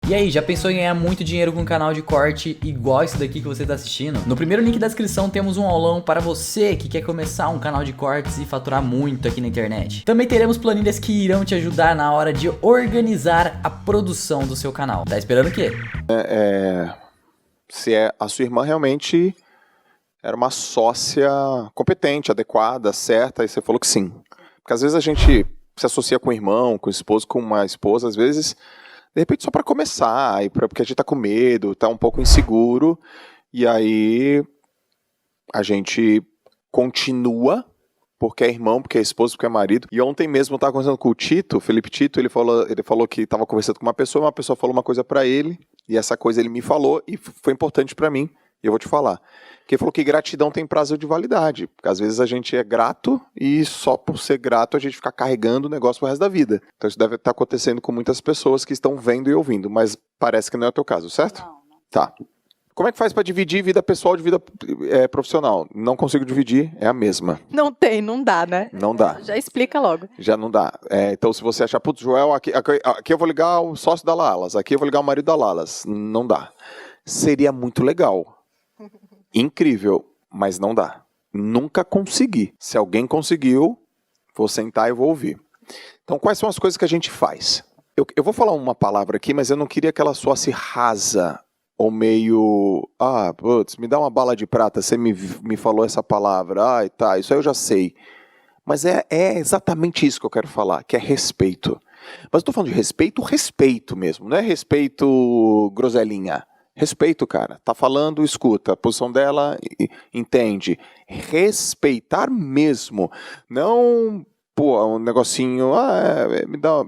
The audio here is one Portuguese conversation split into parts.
E aí, já pensou em ganhar muito dinheiro com um canal de corte igual esse daqui que você está assistindo? No primeiro link da descrição temos um aulão para você que quer começar um canal de cortes e faturar muito aqui na internet. Também teremos planilhas que irão te ajudar na hora de organizar a produção do seu canal. Tá esperando o quê? Se a sua irmã realmente era uma sócia competente, adequada, certa, e você falou que sim. Porque às vezes a gente se associa com o irmão, com o esposo, com uma esposa, às vezes, de repente só para começar, porque a gente tá com medo, tá um pouco inseguro, e aí a gente continua, porque é irmão, porque é esposo, porque é marido. E ontem mesmo eu estava conversando com o Tito, Felipe Tito, ele falou que estava conversando com uma pessoa falou uma coisa para ele, e essa coisa ele me falou, e foi importante para mim, e eu vou te falar. Porque ele falou que gratidão tem prazo de validade, porque às vezes a gente é grato, e só por ser grato a gente fica carregando o negócio pro resto da vida. Então isso deve estar acontecendo com muitas pessoas que estão vendo e ouvindo, mas parece que não é o teu caso, certo? Não. Tá. Como é que faz para dividir vida pessoal de vida profissional? Não consigo dividir, é a mesma. Não dá, né? Não dá. Já explica logo. Já não dá. Então, se você achar, putz, Joel, aqui eu vou ligar o sócio da Lalas, aqui eu vou ligar o marido da Lalas. Não dá. Seria muito legal. Incrível, mas não dá. Nunca consegui. Se alguém conseguiu, vou sentar e vou ouvir. Então, quais são as coisas que a gente faz? Eu vou falar uma palavra aqui, mas eu não queria que ela soasse rasa. Ou meio, putz, me dá uma bala de prata, você me falou essa palavra, tá, isso aí eu já sei. Mas é exatamente isso que eu quero falar, que é respeito. Mas eu estou falando de respeito mesmo, não é respeito groselinha. Respeito, cara. Tá falando, escuta, a posição dela, entende. Respeitar mesmo. Não, um negocinho, me dá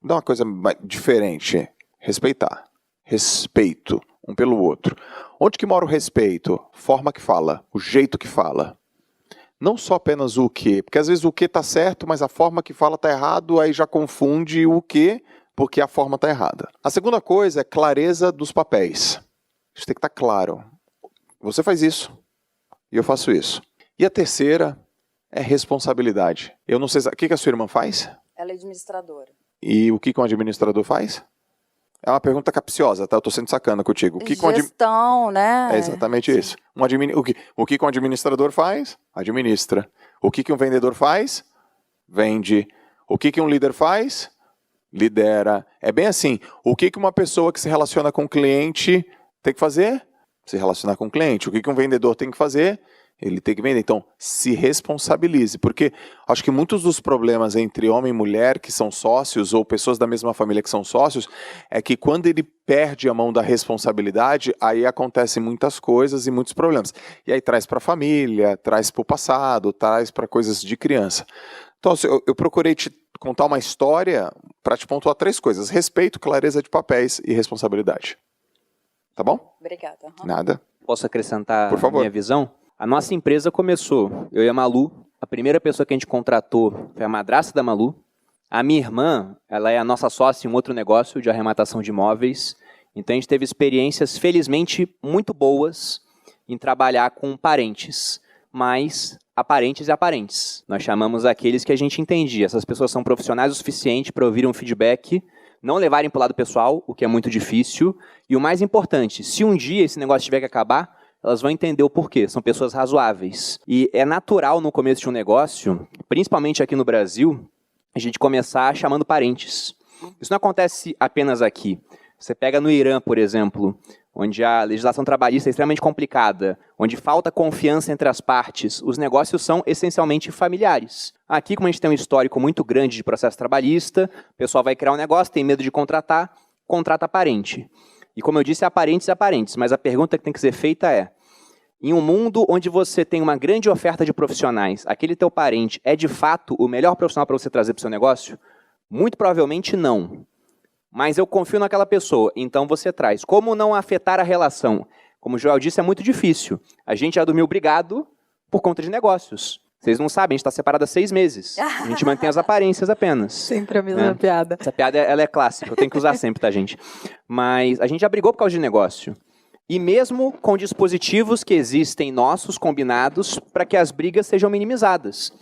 uma coisa diferente. Respeitar. Respeito um pelo outro. Onde que mora o respeito? Forma que fala, o jeito que fala. Não só apenas o que, porque às vezes o que está certo, mas a forma que fala está errado, aí já confunde o que, porque a forma está errada. A segunda coisa é clareza dos papéis. Isso tem que estar claro. Você faz isso, e eu faço isso. E a terceira é responsabilidade. Eu não sei, o que a sua irmã faz? Ela é administradora. E o que um administrador faz? É uma pergunta capciosa, tá? Eu tô sendo sacana contigo. Gestão, né? É exatamente Sim. isso. O que um administrador faz? Administra. O que um vendedor faz? Vende. O que um líder faz? Lidera. É bem assim. O que uma pessoa que se relaciona com o cliente tem que fazer? Se relacionar com o cliente. O que um vendedor tem que fazer? Ele tem que vender. Então, se responsabilize. Porque acho que muitos dos problemas entre homem e mulher que são sócios ou pessoas da mesma família que são sócios é que quando ele perde a mão da responsabilidade, aí acontecem muitas coisas e muitos problemas. E aí traz para a família, traz para o passado, traz para coisas de criança. Então, eu procurei te contar uma história para te pontuar 3 coisas. Respeito, clareza de papéis e responsabilidade. Tá bom? Obrigada. Nada. Posso acrescentar Por favor. Minha visão? A nossa empresa começou, eu e a Malu, a primeira pessoa que a gente contratou foi a madrasta da Malu. A minha irmã, ela é a nossa sócia em um outro negócio de arrematação de imóveis. Então a gente teve experiências, felizmente, muito boas em trabalhar com parentes. Mas aparentes e aparentes. Nós chamamos aqueles que a gente entendia. Essas pessoas são profissionais o suficiente para ouvir um feedback, não levarem para o lado pessoal, o que é muito difícil. E o mais importante, se um dia esse negócio tiver que acabar, elas vão entender o porquê. São pessoas razoáveis. E é natural no começo de um negócio, principalmente aqui no Brasil, a gente começar chamando parentes. Isso não acontece apenas aqui. Você pega no Irã, por exemplo, onde a legislação trabalhista é extremamente complicada, onde falta confiança entre as partes, os negócios são essencialmente familiares. Aqui, como a gente tem um histórico muito grande de processo trabalhista, o pessoal vai criar um negócio, tem medo de contratar, contrata parente. E como eu disse, aparentes e aparentes, mas a pergunta que tem que ser feita é, em um mundo onde você tem uma grande oferta de profissionais, aquele teu parente é de fato o melhor profissional para você trazer para o seu negócio? Muito provavelmente não. Mas eu confio naquela pessoa, então você traz. Como não afetar a relação? Como o Joel disse, é muito difícil. A gente já dormiu brigado por conta de negócios. Vocês não sabem, a gente está separado há 6 meses. A gente mantém as aparências apenas. Sempre a mesma piada. Essa piada ela é clássica, eu tenho que usar sempre, tá, gente? Mas a gente já brigou por causa de negócio. E mesmo com dispositivos que existem nossos, combinados, para que as brigas sejam minimizadas.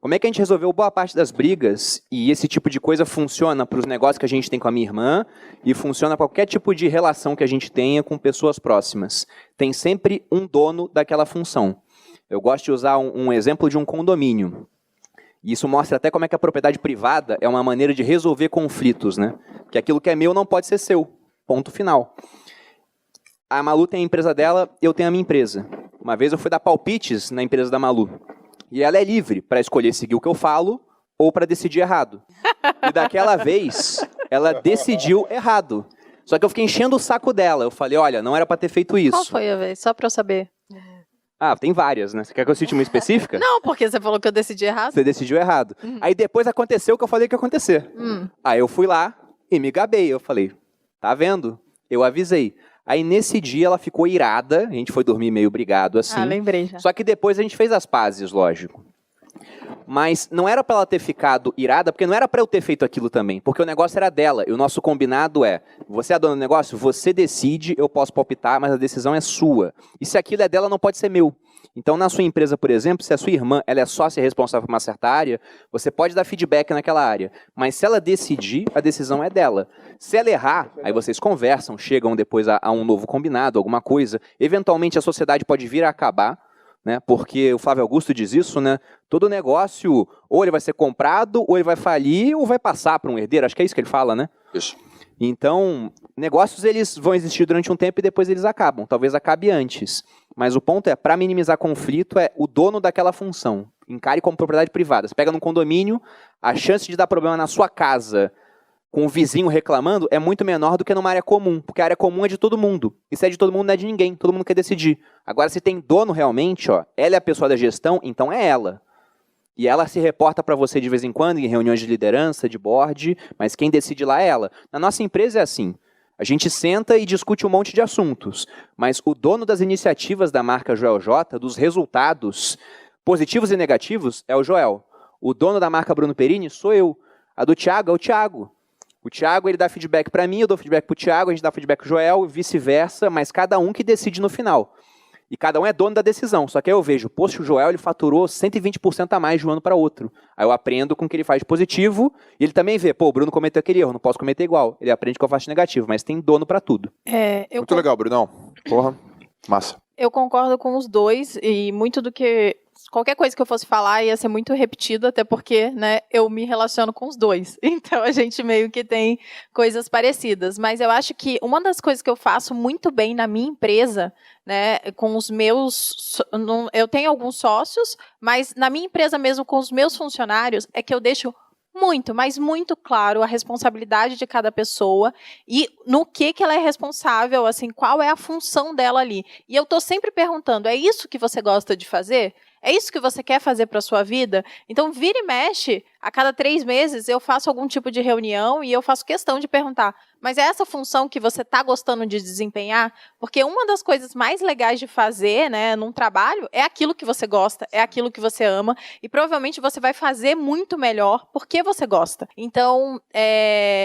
Como é que a gente resolveu boa parte das brigas e esse tipo de coisa funciona para os negócios que a gente tem com a minha irmã e funciona para qualquer tipo de relação que a gente tenha com pessoas próximas? Tem sempre um dono daquela função. Eu gosto de usar um exemplo de um condomínio. E isso mostra até como é que a propriedade privada é uma maneira de resolver conflitos, né? Porque aquilo que é meu não pode ser seu. Ponto final. A Malu tem a empresa dela, eu tenho a minha empresa. Uma vez eu fui dar palpites na empresa da Malu. E ela é livre para escolher seguir o que eu falo ou para decidir errado. E daquela vez, ela decidiu errado. Só que eu fiquei enchendo o saco dela. Eu falei, olha, não era para ter feito isso. Qual foi a vez? Só pra eu saber. Ah, tem várias, né? Você quer que eu cite uma específica? Não, porque você falou que eu decidi errado. Você decidiu errado. Aí depois aconteceu o que eu falei que ia acontecer. Aí eu fui lá e me gabei. Eu falei, tá vendo? Eu avisei. Aí nesse dia ela ficou irada, a gente foi dormir meio brigado assim. Ah, lembrei já. Só que depois a gente fez as pazes, lógico. Mas não era pra ela ter ficado irada, porque não era pra eu ter feito aquilo também, porque o negócio era dela. E o nosso combinado é, você é a dona do negócio, você decide, eu posso palpitar, mas a decisão é sua. E se aquilo é dela, não pode ser meu. Então, na sua empresa, por exemplo, se a sua irmã ela é sócia responsável por uma certa área, você pode dar feedback naquela área. Mas se ela decidir, a decisão é dela. Se ela errar, aí vocês conversam, chegam depois a um novo combinado, alguma coisa. Eventualmente, a sociedade pode vir a acabar, né? Porque o Flávio Augusto diz isso, né? Todo negócio, ou ele vai ser comprado, ou ele vai falir, ou vai passar para um herdeiro. Acho que é isso que ele fala, né? Isso. Então, negócios eles vão existir durante um tempo e depois eles acabam. Talvez acabe antes. Mas o ponto é, para minimizar conflito, é o dono daquela função. Encare como propriedade privada. Você pega num condomínio, a chance de dar problema na sua casa com o vizinho reclamando é muito menor do que numa área comum. Porque a área comum é de todo mundo. E se é de todo mundo, não é de ninguém. Todo mundo quer decidir. Agora, se tem dono realmente, ó, ela é a pessoa da gestão, então é ela. E ela se reporta para você de vez em quando, em reuniões de liderança, de board, mas quem decide lá é ela. Na nossa empresa é assim. A gente senta e discute um monte de assuntos, mas o dono das iniciativas da marca Joel J, dos resultados positivos e negativos, é o Joel. O dono da marca Bruno Perini sou eu. A do Thiago é o Thiago. O Thiago ele dá feedback para mim, eu dou feedback para o Thiago, a gente dá feedback para o Joel, vice-versa, mas cada um que decide no final. E cada um é dono da decisão. Só que aí eu vejo, poxa, o Joel ele faturou 120% a mais de um ano para outro. Aí eu aprendo com o que ele faz de positivo e ele também vê, pô, o Bruno cometeu aquele erro, não posso cometer igual. Ele aprende que eu faço de negativo, mas tem dono para tudo. Muito legal, Brunão. Porra, massa. Eu concordo com os dois e muito do que... Qualquer coisa que eu fosse falar ia ser muito repetido, até porque, né, eu me relaciono com os dois. Então, a gente meio que tem coisas parecidas. Mas eu acho que uma das coisas que eu faço muito bem na minha empresa, né, com os meus... Eu tenho alguns sócios, mas na minha empresa mesmo, com os meus funcionários, é que eu deixo muito, mas muito claro a responsabilidade de cada pessoa e no que ela é responsável, assim, qual é a função dela ali. E eu tô sempre perguntando, é isso que você gosta de fazer? É isso que você quer fazer para a sua vida? Então, vira e mexe, a cada 3 meses eu faço algum tipo de reunião e eu faço questão de perguntar, mas é essa função que você está gostando de desempenhar? Porque uma das coisas mais legais de fazer, né, num trabalho, é aquilo que você gosta, é aquilo que você ama, e provavelmente você vai fazer muito melhor porque você gosta. Então,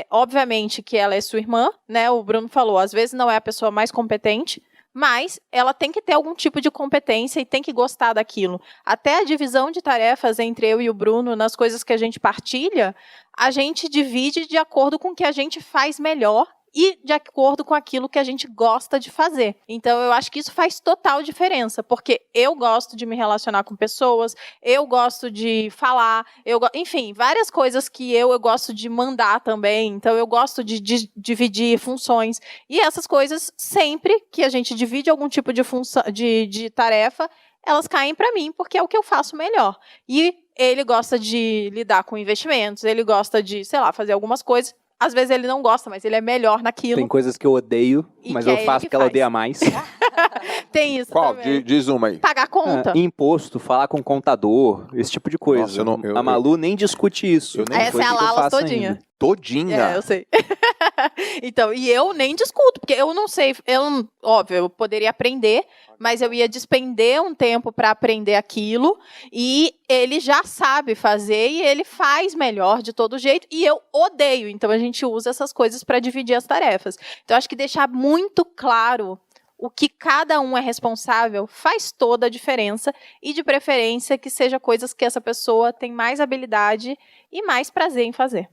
obviamente que ela é sua irmã, né, o Bruno falou, às vezes não é a pessoa mais competente, mas ela tem que ter algum tipo de competência e tem que gostar daquilo. Até a divisão de tarefas entre eu e o Bruno, nas coisas que a gente partilha, a gente divide de acordo com o que a gente faz melhor e de acordo com aquilo que a gente gosta de fazer. Então, eu acho que isso faz total diferença, porque eu gosto de me relacionar com pessoas, eu gosto de falar, enfim, várias coisas que eu gosto de mandar também, então eu gosto de dividir funções, e essas coisas, sempre que a gente divide algum tipo de função, de tarefa, elas caem para mim, porque é o que eu faço melhor. E ele gosta de lidar com investimentos, ele gosta de, sei lá, fazer algumas coisas. Às vezes ele não gosta, mas ele é melhor naquilo. Tem coisas que eu odeio, mas eu faço porque ela odeia mais. Tem isso Qual? também. Diz uma aí. Pagar conta. Imposto, falar com contador, esse tipo de coisa. Nossa, a Malu nem discute isso. Essa é a Lalas todinha. Ainda. Todinha? Eu sei. Então, e eu nem discuto, porque eu não sei, óbvio, eu poderia aprender, mas eu ia despender um tempo para aprender aquilo, e ele já sabe fazer, e ele faz melhor de todo jeito, e eu odeio, então a gente usa essas coisas para dividir as tarefas. Então, acho que deixar muito claro o que cada um é responsável faz toda a diferença e, de preferência, que seja coisas que essa pessoa tem mais habilidade e mais prazer em fazer.